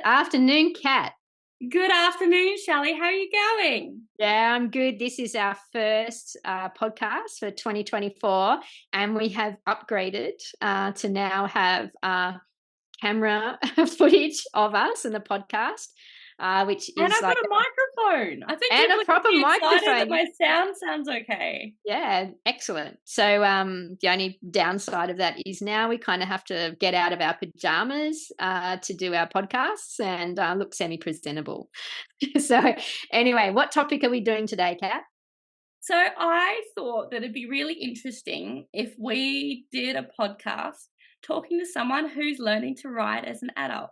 afternoon, Kat. Good afternoon, Shelley. How are you going? Yeah, I'm good. This is our first podcast for 2024, and we have upgraded to now have camera footage of us in the podcast, which And is I've got like a microphone. I think and people a are going proper to be excited that microphone. my sound sounds okay. Yeah, excellent. So the only downside of that is now we kind of have to get out of our pajamas to do our podcasts and look semi-presentable. So anyway, what topic are we doing today, Kat? So I thought that it'd be really interesting if we did a podcast talking to someone who's learning to ride as an adult.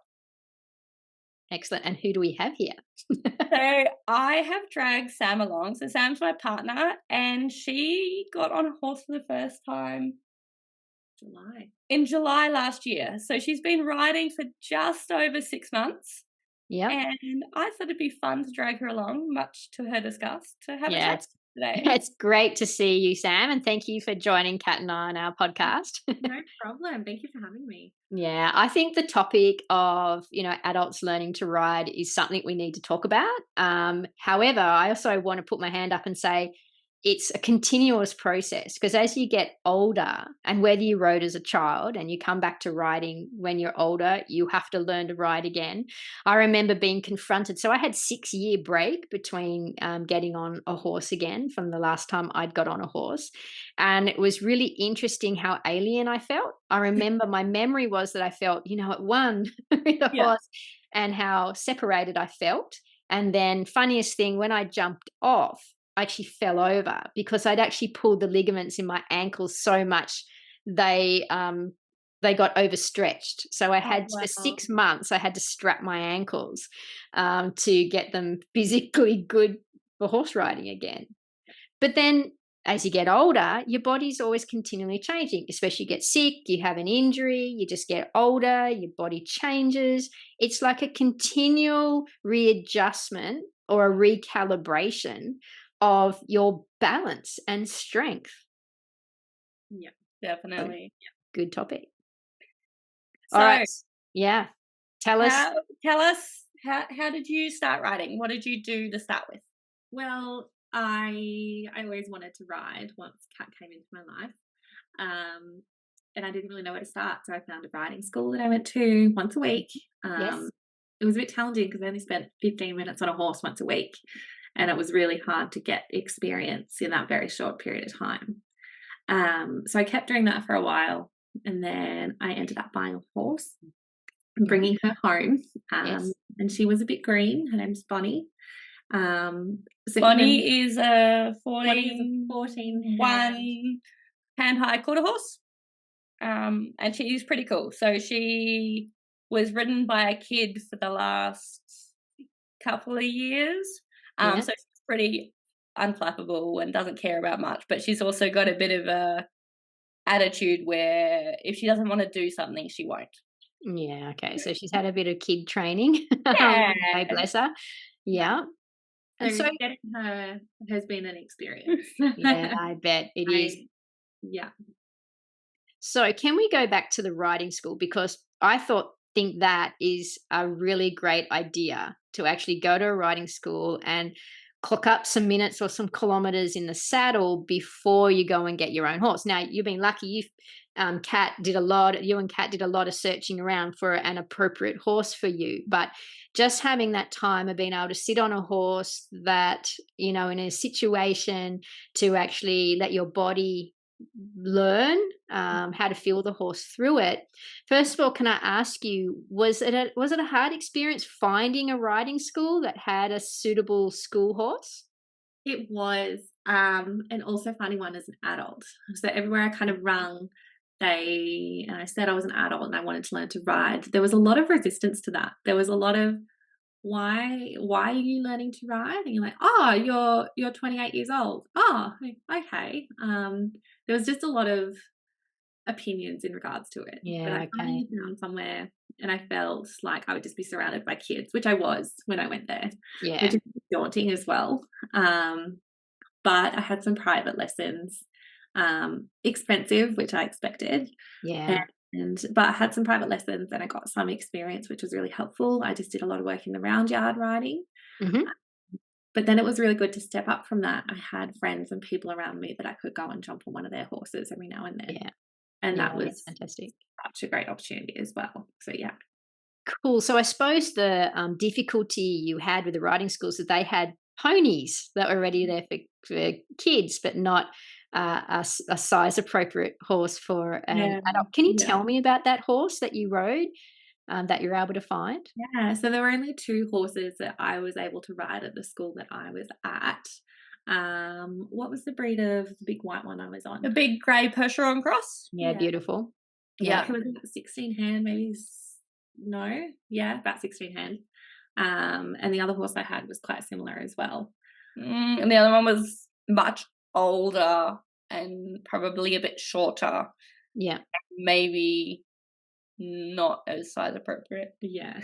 Excellent. And who do we have here? So I have dragged Sam along. So Sam's my partner, and she got on a horse for the first time in July last year. So she's been riding for just over 6 months. Yeah. And I thought it'd be fun to drag her along, much to her disgust, to have a Yeah, chat today. it's great to see you, Sam, and thank you for joining Kat and I on our podcast. No problem. Thank you for having me. Yeah, I think the topic of, adults learning to ride is something we need to talk about. However, I also want to put my hand up and say it's a continuous process because as you get older, and whether you rode as a child and you come back to riding when you're older, you have to learn to ride again. I remember being confronted. So I had 6-year break between getting on a horse again from the last time I'd got on a horse. And it was really interesting how alien I felt. I remember my memory was that I felt, at one with a horse and how separated I felt. And then funniest thing, when I jumped off, I actually fell over because I'd actually pulled the ligaments in my ankles so much they got overstretched. So I had for 6 months I had to strap my ankles to get them physically good for horse riding again. But then as you get older, your body's always continually changing, especially you get sick, you have an injury, you just get older, your body changes. It's like a continual readjustment or a recalibration of your balance and strength. Yeah, definitely. Good topic. So, all right. Yeah. Tell us how did you start riding? What did you do to start with? Well, I always wanted to ride once Kat came into my life. And I didn't really know where to start. So I found a riding school that I went to once a week. Yes. It was a bit challenging because I only spent 15 minutes on a horse once a week. And it was really hard to get experience in that very short period of time. So I kept doing that for a while. And then I ended up buying a horse and bringing her home. And she was a bit green. Her name's Bonnie. So Bonnie is a 14 hand high quarter horse. And she's pretty cool. So she was ridden by a kid for the last couple of years. So she's pretty unflappable and doesn't care about much, but she's also got a bit of a attitude where if she doesn't want to do something, she won't. Yeah, okay. So she's had a bit of kid training. Yeah. Bless her. Yeah. And so getting her has been an experience. Yeah, I bet it is. Yeah. So can we go back to the riding school? Because I think that is a really great idea to actually go to a riding school and clock up some minutes or some kilometers in the saddle before you go and get your own horse. Now, you've been lucky. You and Kat did a lot of searching around for an appropriate horse for you. But just having that time of being able to sit on a horse that, in a situation to actually let your body learn how to feel the horse through it. First of all, can I ask you, was it a hard experience finding a riding school that had a suitable school horse? It was, and also finding one as an adult. So everywhere I kind of rung, and I said I was an adult and I wanted to learn to ride. There was a lot of resistance to that. There was a lot of, why are you learning to ride? And you're like, oh, you're 28 years old. Oh, okay. There was just a lot of opinions in regards to it. Yeah, but I finally found somewhere, and I felt like I would just be surrounded by kids, which I was when I went there. Yeah, which is daunting as well. But I had some private lessons, expensive, which I expected. Yeah, But I had some private lessons and I got some experience, which was really helpful. I just did a lot of work in the round yard riding. Mm-hmm. But then it was really good to step up from that. I had friends and people around me that I could go and jump on one of their horses every now and then. Yeah. And that was fantastic. such a great opportunity as well. So, yeah. Cool. So I suppose the difficulty you had with the riding schools is that they had ponies that were already there for kids, but not a size appropriate horse for an adult. Can you tell me about that horse that you rode that you're able to find? Yeah. So there were only 2 horses that I was able to ride at the school that I was at. What was the breed of the big white one I was on? A big grey Percheron cross. Yeah, beautiful. Yeah, it was about 16 hand, maybe. No, yeah, about 16 hand. And the other horse I had was quite similar as well. And the other one was much older and probably a bit shorter. Yeah. Maybe not as size appropriate. Yeah.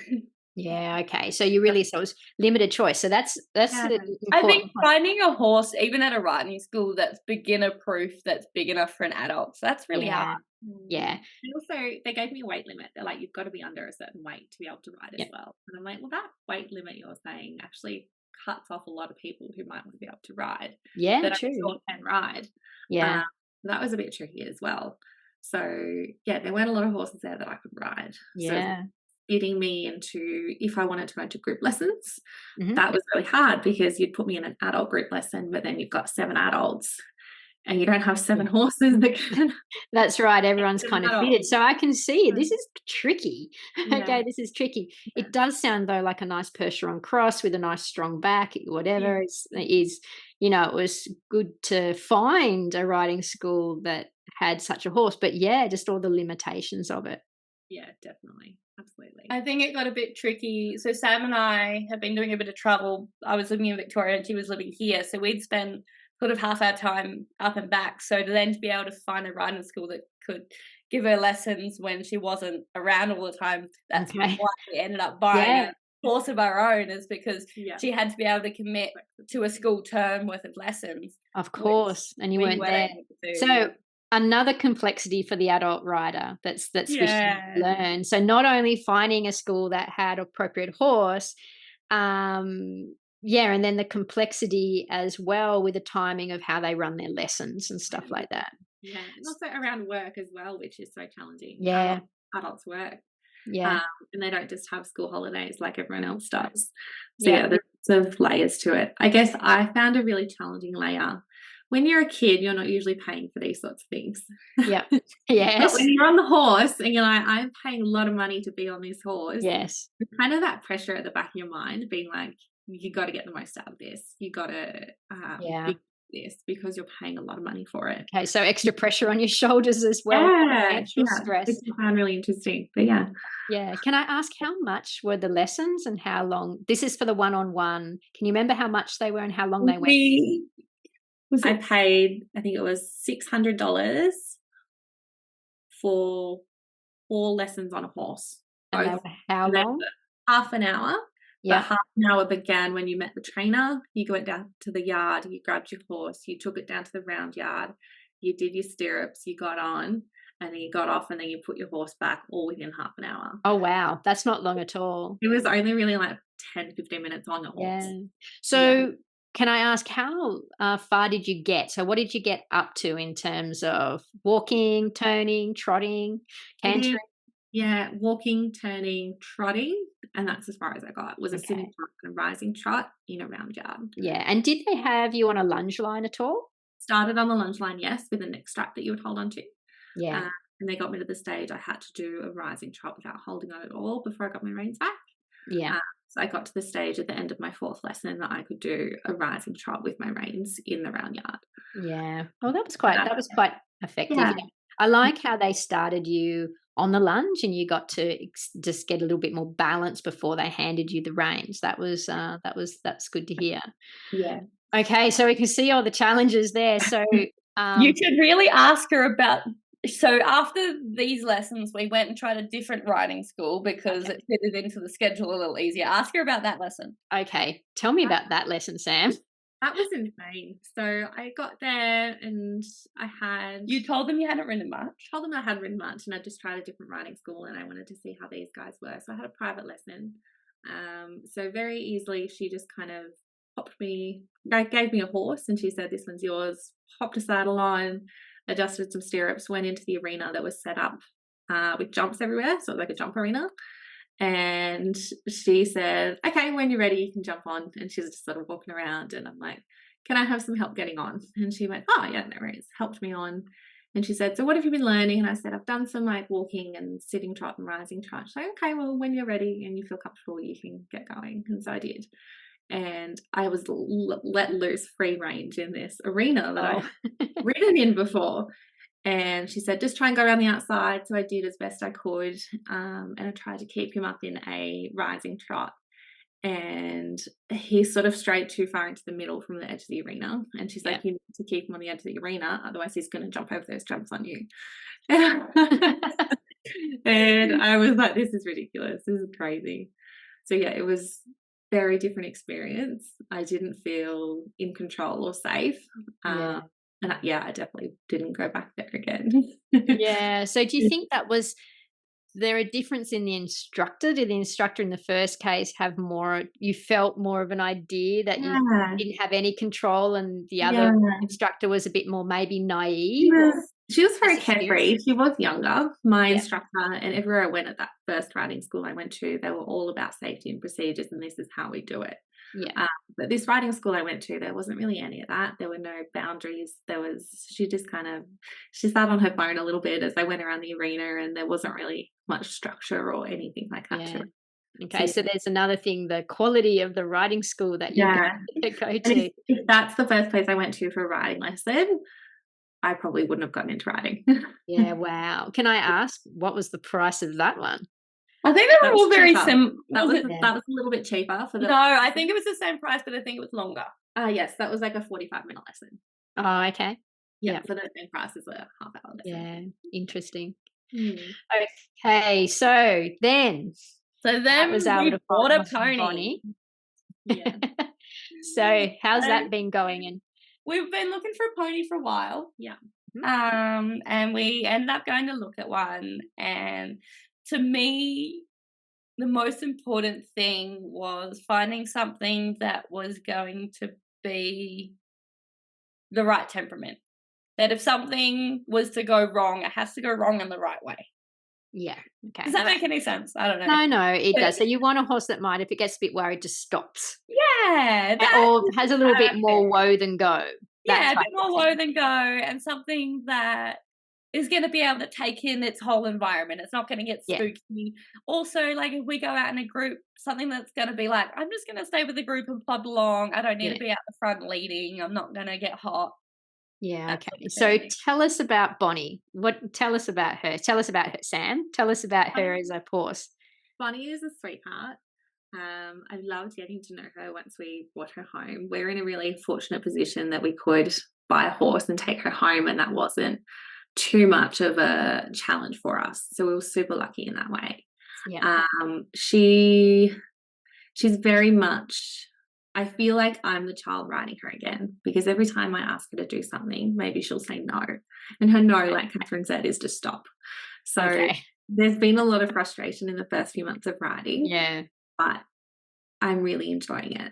Yeah, okay. So you really, so it was limited choice. So that's Yeah. the I think important part. finding a horse, even at a riding school, that's beginner proof, that's big enough for an adult, so that's really Yeah. hard. Yeah. And also, they gave me a weight limit. They're like, you've got to be under a certain weight to be able to ride as well. And I'm like, well, that weight limit you're saying actually cuts off a lot of people who might want to be able to ride. Yeah, that true. I still can ride. Yeah. That was a bit tricky as well. So, yeah, there weren't a lot of horses there that I could ride. Yeah. So fitting me into, if I wanted to go into group lessons, Mhm. that was really hard because you'd put me in an adult group lesson, but then you've got 7 adults and you don't have 7 horses that can. That's right. Everyone's kind of fitted. So I can see this Mm. is tricky. Yeah. Okay, this is tricky. It does sound though like a nice Percheron cross with a nice strong back, whatever. It was good to find a riding school that had such a horse. But yeah, just all the limitations of it. Yeah, definitely. Absolutely. I think it got a bit tricky. So Sam and I have been doing a bit of travel. I was living in Victoria and she was living here. So we'd spend sort of half our time up and back. So to then be able to find a riding school that could give her lessons when she wasn't around all the time, that's why we ended up buying a horse of our own, is because she had to be able to commit to a school term worth of lessons. Of course. And you weren't there. So another complexity for the adult rider that's we should learn. So not only finding a school that had appropriate horse, and then the complexity as well with the timing of how they run their lessons and stuff like that. Yeah, and also around work as well, which is so challenging. Yeah. Adults work. Yeah. And they don't just have school holidays like everyone else does. So there's sort of layers to it. I guess I found a really challenging layer. When you're a kid, you're not usually paying for these sorts of things. Yeah. Yes. But when you're on the horse and you're like, I'm paying a lot of money to be on this horse. Yes. There's kind of that pressure at the back of your mind being like, you got to get the most out of this. You got to be this because you're paying a lot of money for it. Okay, so extra pressure on your shoulders as well. Extra stress. Which I found really interesting. But yeah. Yeah. Can I ask how much were the lessons and how long? This is for the one-on-one. Can you remember how much they were and how long they went? I paid, I think it was $600 for 4 lessons on a horse. And they were how long? Half an hour. Yeah. But half an hour began when you met the trainer. You went down to the yard, you grabbed your horse, you took it down to the round yard, you did your stirrups, you got on, and then you got off, and then you put your horse back, all within half an hour. Oh, wow. That's not long at all. It was only really like 10, 15 minutes on a horse. Yeah. So can I ask how far did you get? So what did you get up to in terms of walking, turning, trotting, cantering? Yeah, walking, turning, trotting, and that's as far as I got. It was a sitting trot and a rising trot in a round yard. Yeah, and did they have you on a lunge line at all? Started on the lunge line, yes, with a neck strap that you would hold on to. Yeah. And they got me to the stage I had to do a rising trot without holding on at all before I got my reins back. Yeah. So I got to the stage at the end of my 4th lesson that I could do a rising trot with my reins in the round yard. Yeah. Oh, that was quite effective. Yeah. I like how they started you on the lunge and you got to just get a little bit more balance before they handed you the reins. That's good to hear. Yeah. Okay, so we can see all the challenges there. So you should really ask her about. So after these lessons, we went and tried a different riding school because it fitted into the schedule a little easier. Ask her about that lesson. Okay, tell me about that lesson, Sam. That was insane. So I got there and You told them you hadn't ridden much? told them I hadn't ridden much and I just tried a different riding school and I wanted to see how these guys were. So I had a private lesson. So very easily she just kind of gave me a horse and she said, "This one's yours." Popped a saddle on, adjusted some stirrups, went into the arena that was set up with jumps everywhere. So it was like a jump arena. And she said, "Okay, when you're ready, you can jump on." And she's just sort of walking around and I'm like, "Can I have some help getting on?" And she went, "Oh yeah, no worries." Helped me on. And she said, "So what have you been learning?" And I said, "I've done some like walking and sitting trot and rising trot." She's like, "Okay, well, when you're ready and you feel comfortable, you can get going." And so I did. And I was let loose free range in this arena that I've ridden in before. And she said, "Just try and go around the outside." So I did as best I could. And I tried to keep him up in a rising trot. And he sort of strayed too far into the middle from the edge of the arena. And she's like, "You need to keep him on the edge of the arena, otherwise he's going to jump over those jumps on you." And I was like, "This is ridiculous. This is crazy." So yeah, it was very different experience. I didn't feel in control or safe. Yeah. And I definitely didn't go back there again. Yeah. So do you think that was there a difference in the instructor? Did the instructor in the first case have more, you felt more of an idea that you Yeah, didn't have any control and the yeah. other instructor was a bit more maybe She naive or was less very experienced? carefree. She was younger. My Yeah. instructor, and everywhere I went at that first riding school I went to, they were all about safety and procedures, and this is how we do it. Yeah. But this riding school I went to, there wasn't really any of that. There were no boundaries. She just she sat on her phone a little bit as I went around the arena, and there wasn't really much structure or anything like that to Yeah. it. So Okay. So there's another thing, the quality of the riding school that you yeah. go And to. if that's the first place I went to for a riding lesson, I probably wouldn't have gotten into riding. Yeah. Wow. Can I ask what was the price of that one? I think they That were was all very cheaper. That was Yeah. that was a little bit cheaper for the. No, I think it was the same price, but I think it was longer. Yes, that was like a 45-minute lesson. Oh, okay. Yeah, Yeah. for the same price as a half-hour lesson. Yeah. Interesting. Mm. Okay. So then So that was then able we to bought a focus on pony. Bonnie. Yeah. So how's So that been going? And we've been looking for a pony for a while. Yeah. And we ended up going to look at one. And to me, the most important thing was finding something that was going to be the right temperament. That if something was to go wrong, it has to go wrong in the right way. yeah. Okay. Does that make any sense? I don't know. No, it But does. So you want a horse that might, if it gets a bit worried, just stops. yeah, Or has a little bit more perfect. woe than go. That Yeah, a type bit more of woe thing. than go, and something that is going to be able to take in its whole environment. It's not going to get Yeah. spooky. Also, like if we go out in a group, something that's going to be like, I'm just going to stay with the group and plod along. I don't need Yeah. to be out the front leading. I'm not going to get hot. Yeah. That sort Okay. of So thing. tell us about Bonnie. Tell us about her. Tell us about her, Sam. Tell us about her as a horse. Bonnie is a sweetheart. I loved getting to know her once we brought her home. We're in a really fortunate position that we could buy a horse and take her home, and that wasn't too much of a challenge for us. So we were super lucky in that way. Yeah. She's very much, I feel like I'm the child riding her again, because every time I ask her to do something, maybe she'll say no. And her no, like Catherine said, is to stop. So Okay. there's been a lot of frustration in the first few months of riding, Yeah. but I'm really enjoying it.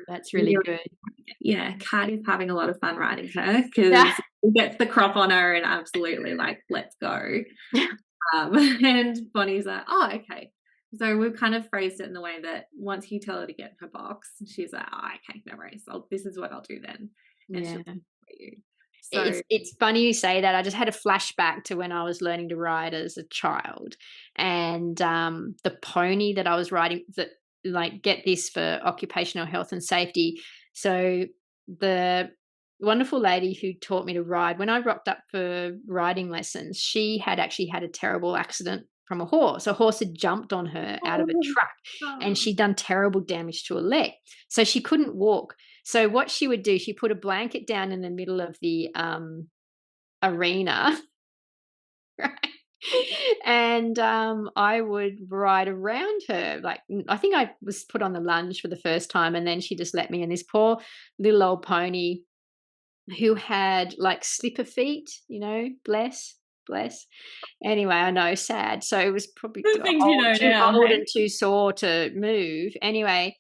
That's really good. Yeah, Kat is having a lot of fun riding her because she gets the crop on her and absolutely like, let's go. And Bonnie's like, oh, okay. So we've kind of phrased it in the way that once you tell her to get in her box, she's like, oh, okay, no worries. This is what I'll do then. And she'll Yeah. for you. So It's funny you say that. I just had a flashback to when I was learning to ride as a child, and the pony that I was riding. That, like, get this, for occupational health and safety. So the wonderful lady who taught me to ride, when I rocked up for riding lessons, she had actually had a terrible accident from a horse. A horse had jumped on her out of a truck, and she'd done terrible damage to her leg, so she couldn't walk. So what she would do, she put a blanket down in the middle of the arena, right? And I would ride around her. Like, I think I was put on the lunge for the first time, and then she just let me. And this poor little old pony who had like slipper feet, bless. Anyway, I know, sad. So it was probably The things you know too now, old hey? and too sore to move. Anyway,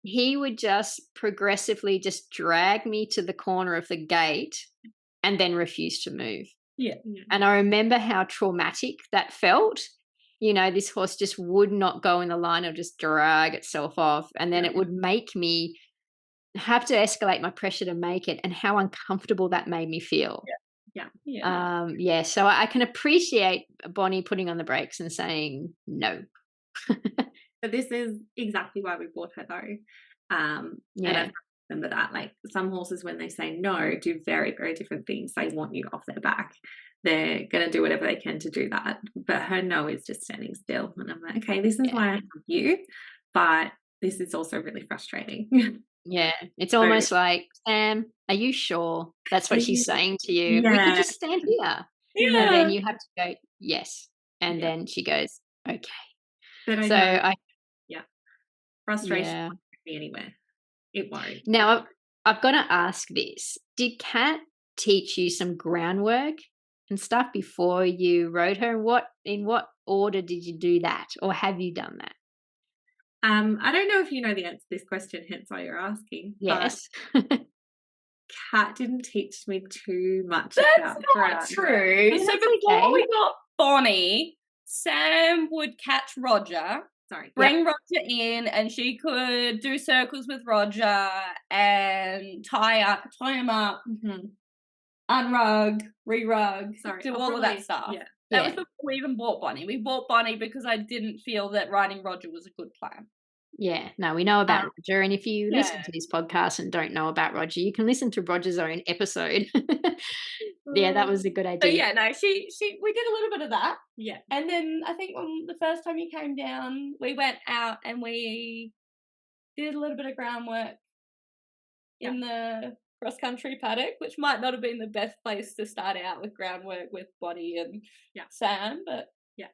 he would just progressively just drag me to the corner of the gate and then refuse to move. Yeah. And I remember how traumatic that felt. This horse just would not go in the line, or just drag itself off. And then it would make me have to escalate my pressure to make it, and how uncomfortable that made me feel. Yeah. So I can appreciate Bonnie putting on the brakes and saying no. But this is exactly why we bought her, though. And I remember that, like, some horses, when they say no, do very, very different things. They want you off their back. They're going to do whatever they can to do that. But her no is just standing still. And I'm like, okay, this is why I have you, but this is also really frustrating. Yeah, it's almost like, Sam, are you sure that's what she's saying to you? We could just stand here. Yeah. And then you have to go, yes. And then she goes, okay. But frustration won't take me anywhere. It won't. Now, I've got to ask this. Did Kat teach you some groundwork and stuff before you rode her? In what order did you do that? Or have you done that? I don't know if you know the answer to this question, hence why you're asking. Yes. But Kat didn't teach me too much. That's not true. So before we got Bonnie, Sam would catch Roger. Bring Roger in, and she could do circles with Roger and tie him up, unrug, re-rug, do all of that stuff. Yeah. That was before we even bought Bonnie. We bought Bonnie because I didn't feel that riding Roger was a good plan. Yeah, no, we know about Roger, and if you listen to this podcast and don't know about Roger, you can listen to Roger's own episode. Yeah, that was a good idea. So yeah, no, we did a little bit of that. Yeah. And then I think when the first time you came down, we went out and we did a little bit of groundwork in the cross-country paddock, which might not have been the best place to start out with groundwork with Bonnie and Sam, but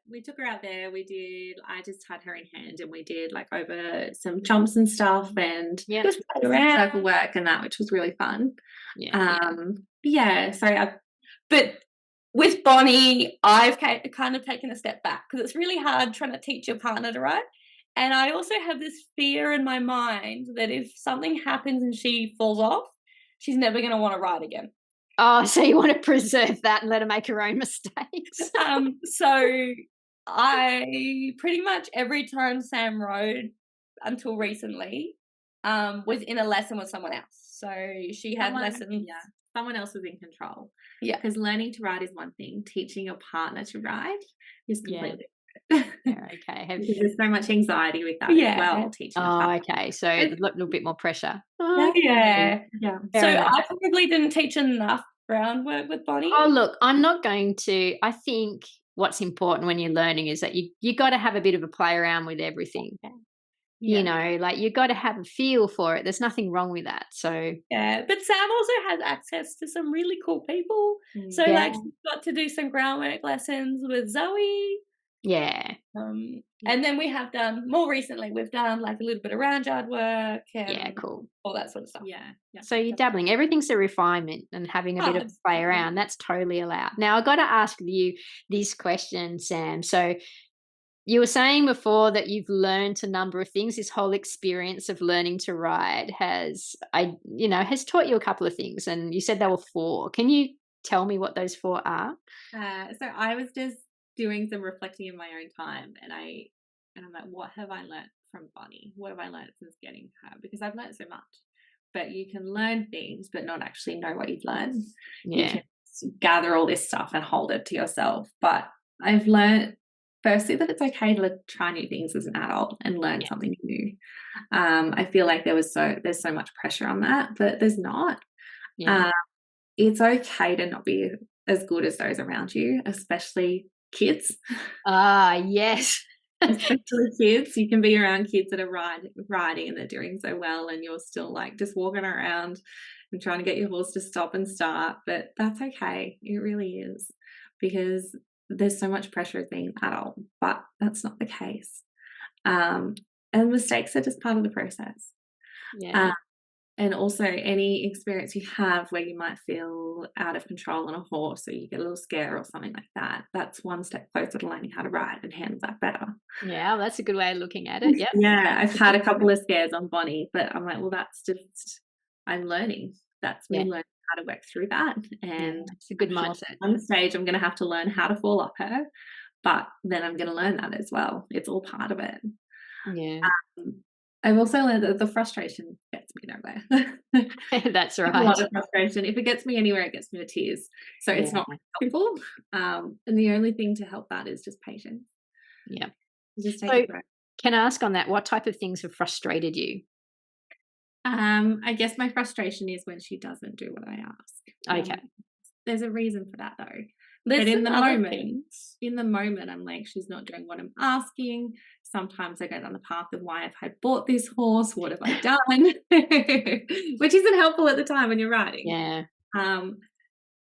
we took her out there. I just had her in hand, and we did like over some jumps and stuff, and just around circle work and that, which was really fun. But with Bonnie, I've kind of taken a step back because it's really hard trying to teach your partner to ride. And I also have this fear in my mind that if something happens and she falls off, she's never going to want to ride again. Oh, so you want to preserve that and let her make her own mistakes. So I pretty much every time Sam rode until recently was in a lesson with someone else. So she had lessons. Yeah, someone else was in control. Yeah. Because learning to ride is one thing. Teaching your partner to ride is completely okay. Because there's so much anxiety with that as well. Teaching. Okay. So a little bit more pressure. Yeah. So I probably didn't teach enough groundwork with Bonnie. Oh, look, I'm not going to. I think what's important when you're learning is that you got to have a bit of a play around with everything. Like you got to have a feel for it. There's nothing wrong with that. So but Sam also has access to some really cool people. So like she got to do some groundwork lessons with Zoe. And then we have done more recently. We've done like a little bit of round yard work. And cool. All that sort of stuff. So you're dabbling. Everything's a refinement, and having a bit of play around. That's totally allowed. Now I've got to ask you this question, Sam. So you were saying before that you've learned a number of things. This whole experience of learning to ride has taught you a couple of things, and you said there were 4. Can you tell me what those 4 are? So I was just doing some reflecting in my own time, and I'm like, what have I learned from Bonnie? What have I learned since getting her? Because I've learned so much. But you can learn things but not actually know what you've learned. You can gather all this stuff and hold it to yourself. But I've learned firstly that it's okay to try new things as an adult and learn something new. I feel like there's so much pressure on that, but there's not. It's okay to not be as good as those around you, especially kids. Yes. Especially kids. You can be around kids that are riding and they're doing so well, and you're still like just walking around and trying to get your horse to stop and start. But that's okay. It really is, because there's so much pressure of being an adult, but that's not the case. And mistakes are just part of the process. Yeah. And also any experience you have where you might feel out of control on a horse or you get a little scare or something like that, that's one step closer to learning how to ride and handle that better. Yeah, that's a good way of looking at it. Yep. Yeah, I've had a couple of scares on Bonnie, but I'm like, well, that's just, I'm learning. That's me Yeah. learning how to work through that. Yeah, And it's a good I'm sure mindset. at one stage, I'm going to have to learn how to fall off her, but then I'm going to learn that as well. It's all part of it. Yeah. I've also learned that the frustration gets me nowhere. That's A right. lot of frustration. If it gets me anywhere, it gets me to tears. So it's not helpful. And the only thing to help that is just patience. Yeah. Just take So it. can I ask on that, what type of things have frustrated you? I guess my frustration is when she doesn't do what I ask. Okay. There's a reason for that though. There's But in some the moment, I'm like, she's not doing what I'm asking. Sometimes I go down the path of why have I bought this horse? What have I done? Which isn't helpful at the time when you're riding. Yeah.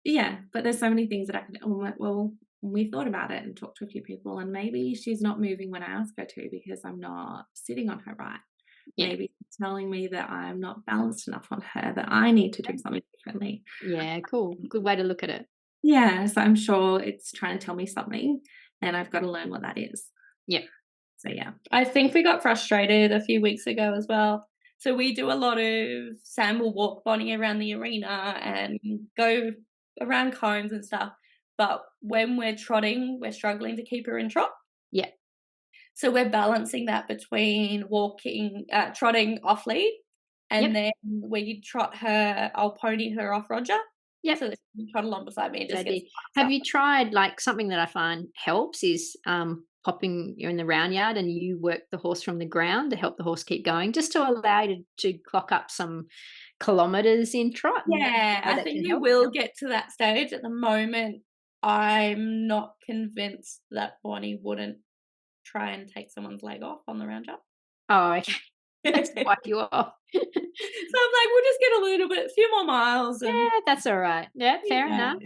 Yeah, but there's so many things that I can. I'm like, well, we thought about it and talked to a few people, and maybe she's not moving when I ask her to because I'm not sitting on her right. Yeah. Maybe she's telling me that I'm not balanced enough on her, that I need to do something differently. Yeah, cool. Good way to look at it. Yeah, so I'm sure it's trying to tell me something, and I've got to learn what that is. Yeah. So yeah. I think we got frustrated a few weeks ago as well. So we do a lot of Sam will walk Bonnie around the arena and go around cones and stuff. But when we're trotting, we're struggling to keep her in trot. Yeah. So we're balancing that between trotting off lead, and then we trot her. I'll pony her off Roger. Yep. So that she can trot along beside me and just Idea. get. Have you tried, like, something that I find helps is popping you're in the round yard and you work the horse from the ground to help the horse keep going, just to allow you to clock up some kilometers in trot. Yeah, I that think can we help. will get to that stage. At the moment, I'm not convinced that Bonnie wouldn't try and take someone's leg off on the round jump. Oh, okay. That's So I'm wipe you off. like, we'll just get a few more miles. And Yeah, that's all right. Yeah, fair enough.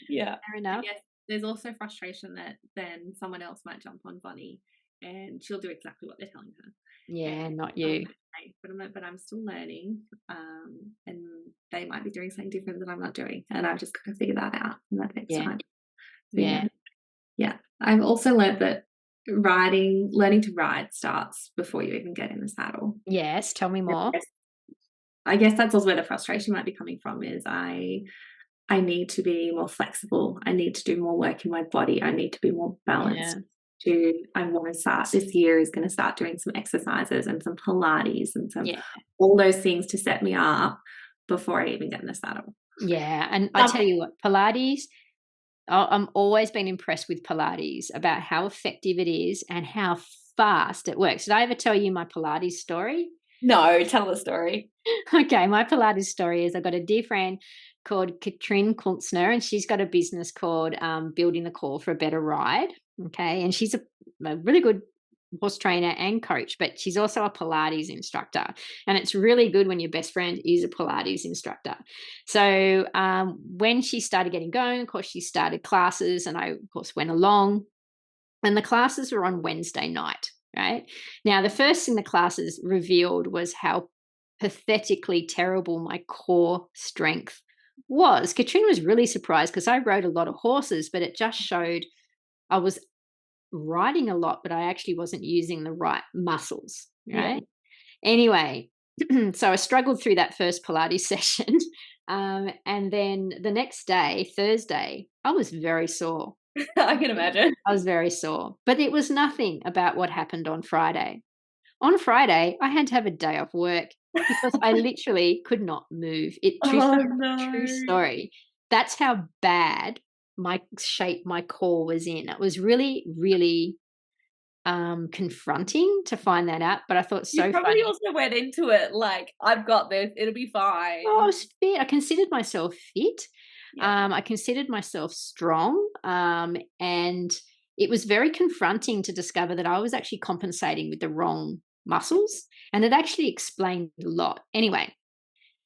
Yeah. Fair enough. Yes, there's also frustration that then someone else might jump on Bonnie and she'll do exactly what they're telling her. Yeah, And not you. But I'm still learning, and they might be doing something different that I'm not doing, and I've just got to figure that out, and that takes time. So, yeah. I've also learned that learning to ride starts before you even get in the saddle. Yes, tell me more. I guess that's also where the frustration might be coming from. Is I need to be more flexible. I need to do more work in my body. I need to be more balanced. I want to start this year is going to start doing some exercises and some Pilates and some all those things to set me up before I even get in the saddle. Yeah, and I tell you what, Pilates, I'm always been impressed with Pilates about how effective it is and how fast it works. Did I ever tell you my Pilates story? No, tell the story. Okay, my Pilates story is I've got a dear friend called Katrin Kunzner, and she's got a business called Building the Core for a Better Ride. Okay, and she's a really good horse trainer and coach, but she's also a Pilates instructor, and it's really good when your best friend is a Pilates instructor. So when she started getting going, of course, she started classes, and I, of course, went along, and the classes were on Wednesday night. Right now, the first thing the classes revealed was how pathetically terrible my core strength was. Katrina was really surprised because I rode a lot of horses, but it just showed I was riding a lot, but I actually wasn't using the right muscles. Right. Anyway, so I struggled through that first Pilates session. And then the next day, Thursday, I was very sore. I can imagine. I was very sore, but it was nothing about what happened on Friday. On Friday, I had to have a day off work because I literally could not move. True story. That's how bad my core was in. It was really, really confronting to find that out. But I thought you probably funny. Also went into it like, I've got this, it'll be fine. Oh, I was fit. I considered myself fit. I considered myself strong. And it was very confronting to discover that I was actually compensating with the wrong muscles, and it actually explained a lot. Anyway,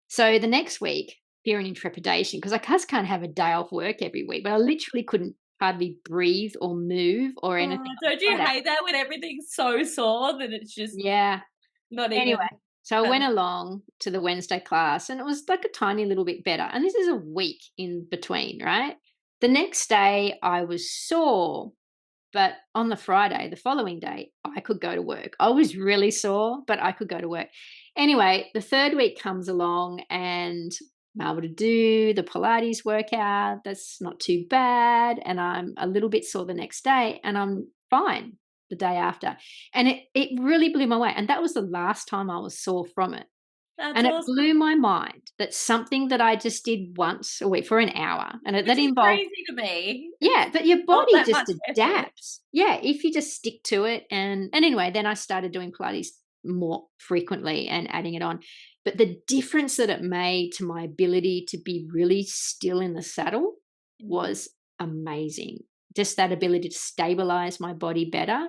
so the next week, fear and trepidation, because I just can't have a day off work every week, but I literally couldn't hardly breathe or move or anything. Don't you hate that when everything's so sore that it's just Yeah. not Anyway, even so I went along to the Wednesday class and it was like a tiny little bit better. And this is a week in between, right? The next day I was sore, but on the Friday, the following day, I could go to work. I was really sore, but I could go to work. Anyway, the third week comes along and I'm able to do the Pilates workout. That's not too bad. And I'm a little bit sore the next day and I'm fine the day after. And it really blew my way. And that was the last time I was sore from it. That's And it awesome. blew my mind that something that I just did once a week for an hour, and Which that is involved, crazy to me. yeah, but your Not body that just much effort. adapts. Yeah, if you just stick to it. And anyway, then I started doing Pilates more frequently and adding it on. But the difference that it made to my ability to be really still in the saddle was amazing. Just that ability to stabilize my body better.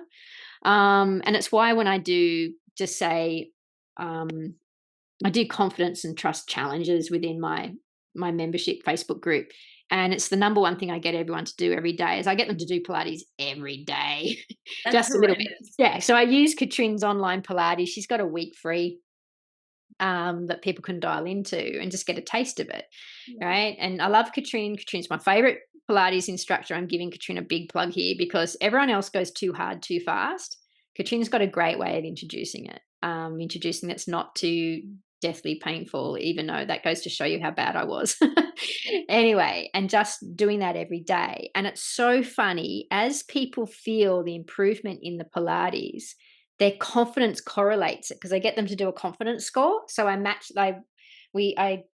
And it's why when I do just say, I do confidence and trust challenges within my membership Facebook group, and it's the number one thing I get everyone to do every day is I get them to do Pilates every day, That's just a little bit. horrendous. Yeah, so I use Katrine's online Pilates. She's got a week free that people can dial into and just get a taste of it, right? And I love Katrine. Katrine's my favorite Pilates instructor. I'm giving Katrine a big plug here because everyone else goes too hard, too fast. Katrine's got a great way of introducing it. Introducing it's not too deathly painful, even though that goes to show you how bad I was. Anyway, and just doing that every day. And it's so funny as people feel the improvement in the Pilates, their confidence correlates it because I get them to do a confidence score. So I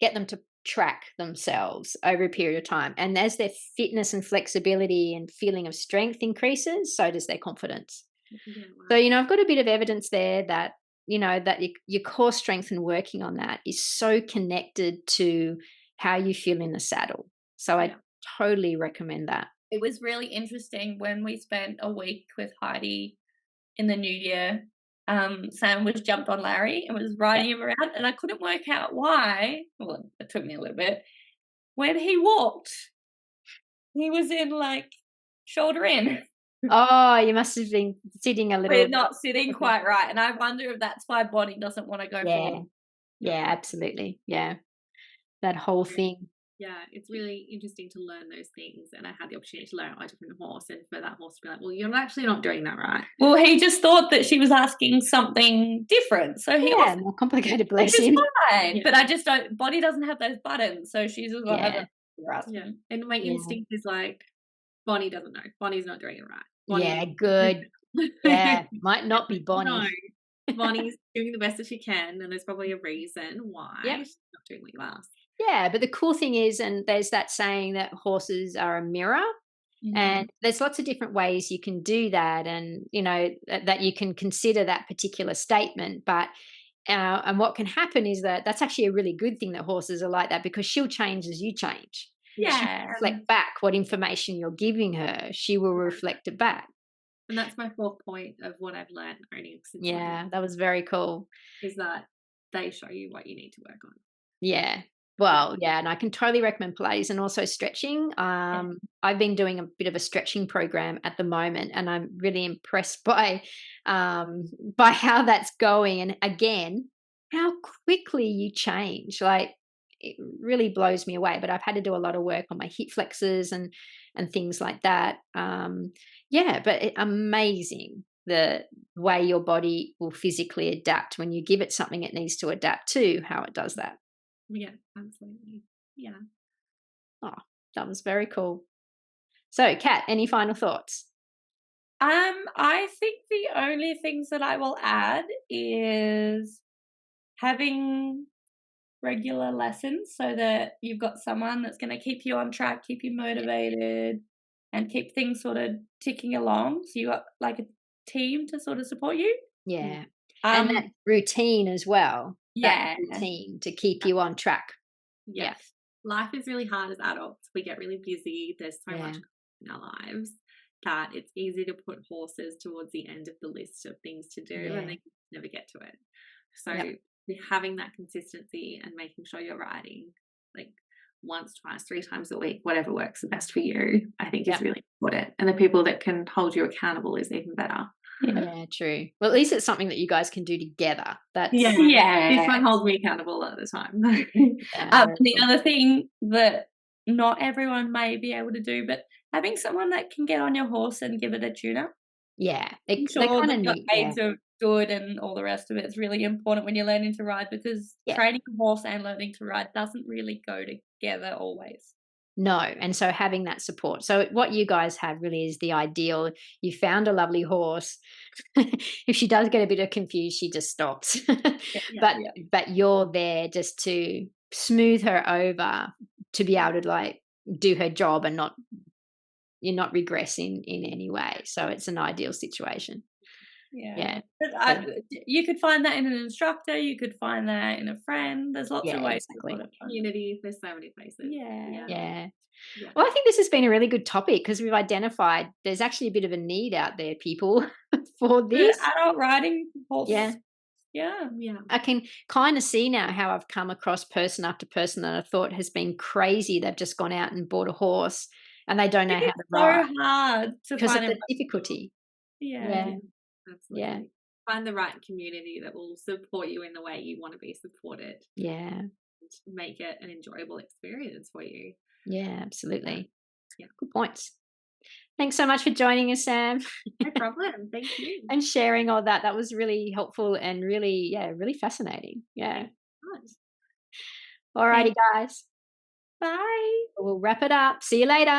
get them to track themselves over a period of time. And as their fitness and flexibility and feeling of strength increases, so does their confidence. Yeah, wow. So, I've got a bit of evidence there that, that your core strength and working on that is so connected to how you feel in the saddle. So I totally recommend that. It was really interesting when we spent a week with Heidi in the new year. Sam was jumped on Larry and was riding him around, and I couldn't work out why. Well, it took me a little bit. When he walked, he was in like shoulder in. Oh, you must have been sitting a little. We're not sitting quite right, and I wonder if that's why Bonnie doesn't want to go forward. Yeah, absolutely. Yeah, that whole thing. Yeah, it's really interesting to learn those things, and I had the opportunity to learn on a different horse, and for that horse to be like, well, you're actually not doing that right. Well, he just thought that she was asking something different, so he offered, more complicated, bless which is him. fine. Yeah. But I just don't. Bonnie doesn't have those buttons, so she's just like, I don't know what you're asking. Yeah, and my instinct is like, Bonnie doesn't know. Bonnie's not doing it right. Bonnie, good. Yeah, might not be Bonnie. No, Bonnie's doing the best that she can, and there's probably a reason why she's not doing what you ask. Yeah, but the cool thing is, and there's that saying that horses are a mirror, and there's lots of different ways you can do that, and that you can consider that particular statement. But and what can happen is that that's actually a really good thing that horses are like that because she'll change as you change. Yeah, she'll reflect back what information you're giving her. She will reflect it back. And that's my fourth point of what I've learned owning. That was very cool. Is that they show you what you need to work on. Yeah. Well, and I can totally recommend Pilates and also stretching. I've been doing a bit of a stretching program at the moment, and I'm really impressed by how that's going. And again, how quickly you change. Like it really blows me away. But I've had to do a lot of work on my hip flexors and things like that. But amazing the way your body will physically adapt when you give it something it needs to adapt to, how it does that. Yeah, absolutely. Yeah. Oh, that was very cool. So, Kat, any final thoughts? I think the only things that I will add is having regular lessons so that you've got someone that's going to keep you on track, keep you motivated, and keep things sort of ticking along. So you got like a team to sort of support you. Yeah. And that routine as well. Yeah. That routine to keep you on track. Yes. Yeah. Life is really hard as adults. We get really busy. There's so much in our lives that it's easy to put horses towards the end of the list of things to do and then never get to it. So having that consistency and making sure you're riding, like once, twice, 3 times a week, whatever works the best for you, I think is Yep. really important. And the people that can hold you accountable is even better. Yeah, true. Well, at least it's something that you guys can do together. That's Yeah. Yeah. This one holds me accountable at the time. yeah, And the other thing that not everyone may be able to do, but having someone that can get on your horse and give it a tune up. yeah. They Sure kind that of your need. Yeah, aids are good and all the rest of it is really important when you're learning to ride, because yeah. training a horse and learning to ride doesn't really go together always. No, and so having that support. So what you guys have really is the ideal. You found a lovely horse. If she does get a bit of confused, she just stops. Yeah. But you're there just to smooth her over, to be able to like do her job and you're not regressing in any way. So it's an ideal situation. Yeah. But you could find that in an instructor, you could find that in a friend. There's lots of Yeah, ways exactly. to put it. Community, there's so many places. Yeah. Yeah. Yeah. Well, I think this has been a really good topic because we've identified there's actually a bit of a need out there, people, for this. Adult riding horse. Yeah. Yeah. Yeah. I can kind of see now how I've come across person after person that I thought has been crazy. They've just gone out and bought a horse and they don't know how to ride So hard to because of find the difficulty. Yeah. Absolutely. Yeah. Find the right community that will support you in the way you want to be supported. Yeah. And make it an enjoyable experience for you. Yeah, absolutely. Yeah. Good points. Thanks so much for joining us, Sam. No problem. Thank you. And sharing all that. That was really helpful and really fascinating. Yeah. All righty, guys. Bye. We'll wrap it up. See you later.